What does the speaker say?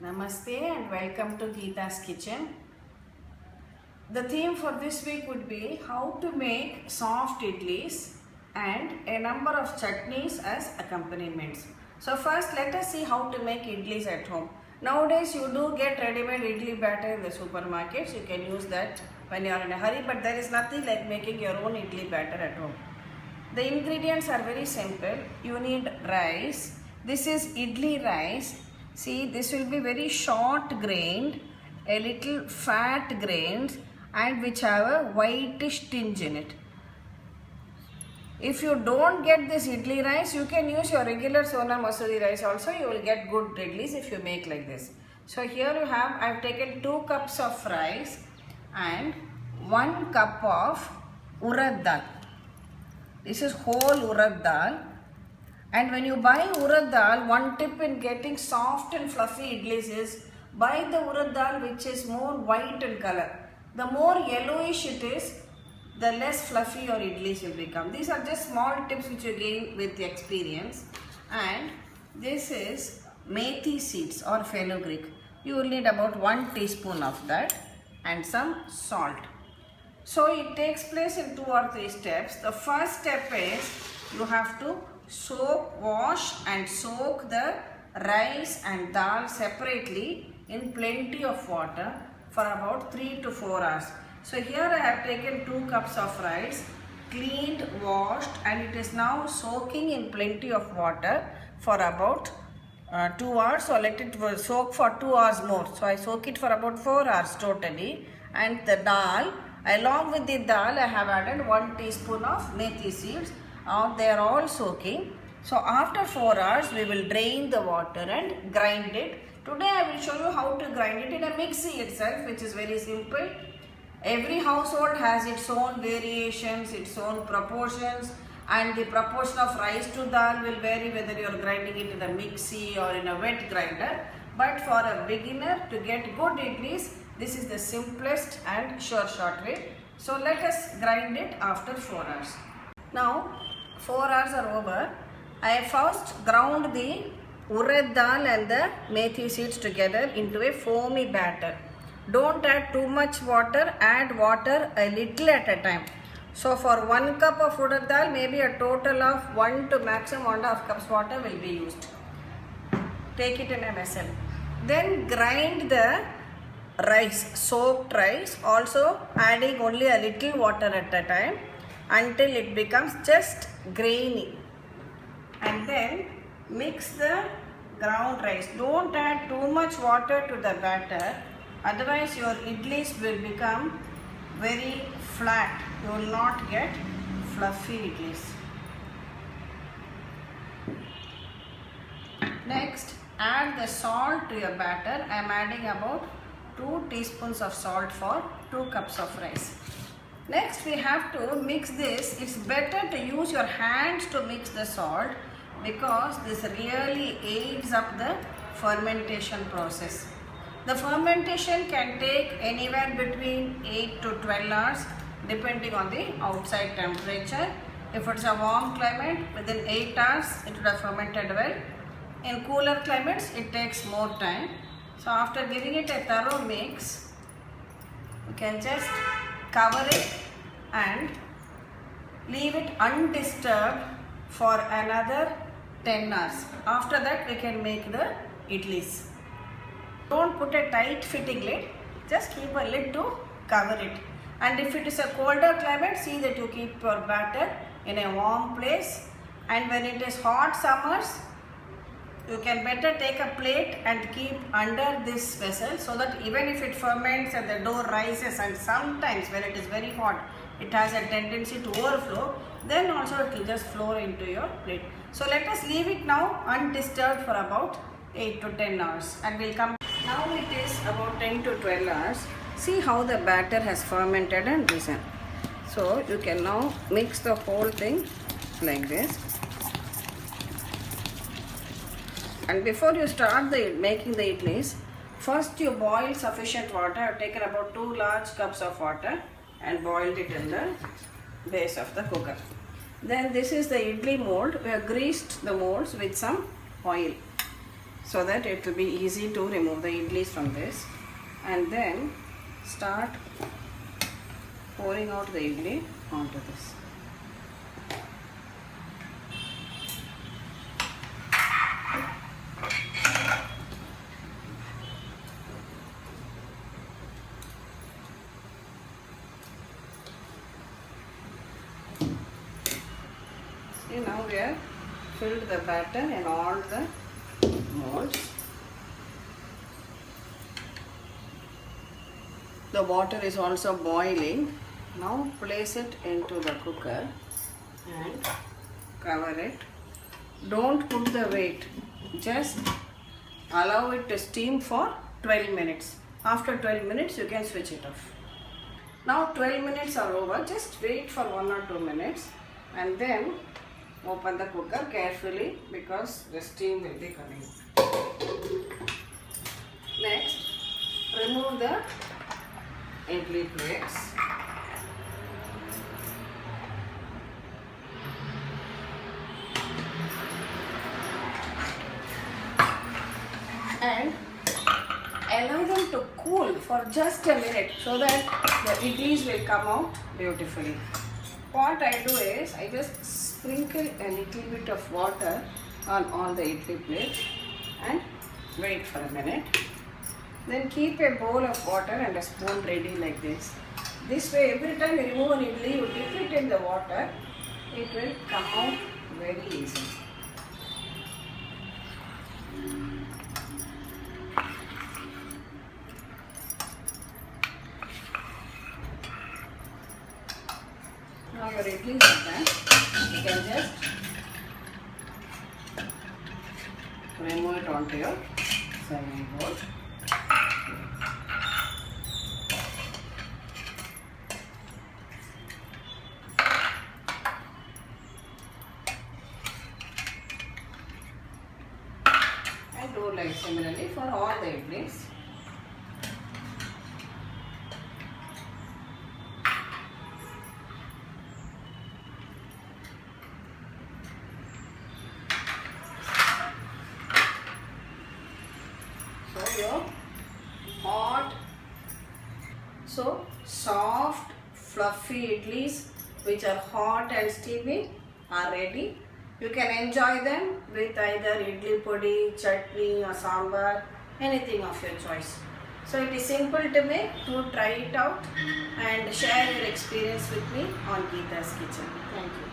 Namaste and welcome to Geeta's Kitchen. The theme for this week would be how to make soft idlis and a number of chutneys as accompaniments. So first let us see how to make idlis at home. Nowadays you do get ready-made idli batter in the supermarkets. You can use that when you are in a hurry, but there is nothing like making your own idli batter at home. The ingredients are very simple. You need rice. This is idli rice. See, this will be very short grained, a little fat grained, and which have a whitish tinge in it. If you don't get this idli rice, you can use your regular Sona Masuri rice also. You will get good idlis if you make like this. So here you have, I have taken 2 cups of rice and 1 cup of urad dal. This is whole urad dal. And when you buy urad dal, one tip in getting soft and fluffy idlis is buy the urad dal which is more white in color. The more yellowish it is, the less fluffy your idlis will become. These are just small tips which you gain with the experience. And this is methi seeds or fenugreek. You will need about 1 teaspoon of that and some salt. So it takes place in 2 or 3 steps. The first step is you have to wash and soak the rice and dal separately in plenty of water for about 3 to 4 hours. So here I have taken 2 cups of rice, cleaned, washed, and it is now soaking in plenty of water for about 2 hours. So let it soak for 2 hours more. So I soak it for about 4 hours totally. And the dal, along with the dal, I have added 1 teaspoon of methi seeds. They are all soaking. So after 4 hours we will drain the water and grind it. Today I will show you how to grind it in a mixie itself, which is very simple. Every household has its own variations, its own proportions, and the proportion of rice to dal will vary whether you are grinding it in a mixie or in a wet grinder. But for a beginner to get good idlis, this is the simplest and short way. So let us grind it after 4 hours. Now 4 hours are over. I have first ground the urad dal and the methi seeds together into a foamy batter. Don't add too much water, add water a little at a time. So for 1 cup of urad dal, maybe a total of 1 to maximum 1.5 cups water will be used. Take it in a vessel. Then grind the rice, soaked rice, also adding only a little water at a time until it becomes just grainy. And then mix the ground rice. Don't add too much water to the batter, otherwise your idlis will become very flat. You will not get fluffy idlis. Next, add the salt to your batter. I am adding about 2 teaspoons of salt for 2 cups of rice. Next we have to mix this. It's better to use your hands to mix the salt because this really aids up the fermentation process. The fermentation can take anywhere between 8 to 12 hours depending on the outside temperature. If it's a warm climate, within 8 hours it would have fermented well. In cooler climates it takes more time. So after giving it a thorough mix, you can just cover it and leave it undisturbed for another 10 hours. After that we can make the idlis. Don't put a tight fitting lid, just keep a lid to cover it. And if it is a colder climate, see that you keep your batter in a warm place. And when it is hot summers, you can better take a plate and keep under this vessel so that even if it ferments and the dough rises, and sometimes when it is very hot it has a tendency to overflow, then also it will just flow into your plate. So let us leave it now undisturbed for about 8 to 10 hours and we'll come. Now it is about 10 to 12 hours. See how the batter has fermented and risen. So you can now mix the whole thing like this. And before you start making the idlis, first you boil sufficient water. I have taken about 2 large cups of water and boiled it in the base of the cooker. Then this is the idli mold. We have greased the molds with some oil. so that it will be easy to remove the idlis from this, and then start pouring out the idli onto this. See, now we have filled the batter in all the molds. The water is also boiling. Now place it into the cooker and cover it. Don't put the weight, just allow it to steam for 12 minutes. After 12 minutes you can switch it off. Now 12 minutes are over, just wait for 1 or 2 minutes and then open the cooker carefully because the steam will be coming. Next, remove the idli plates. And allow them to cool for just a minute so that the idlis will come out beautifully. What I do is I just sprinkle a little bit of water on all the idli plates and wait for a minute. Then keep a bowl of water and a spoon ready like this. This way, every time you remove an idli, you dip it in the water, it will come out very easy. Now your idlis are done. You can just remove it onto your serving bowl. And do like similarly for all the idlis. Your hot, so soft fluffy idlis which are hot and steamy are ready. You can enjoy them with either idli podi, chutney or sambar, anything of your choice. So it is simple to make. Do try it out and share your experience with me on Geeta's Kitchen. Thank you.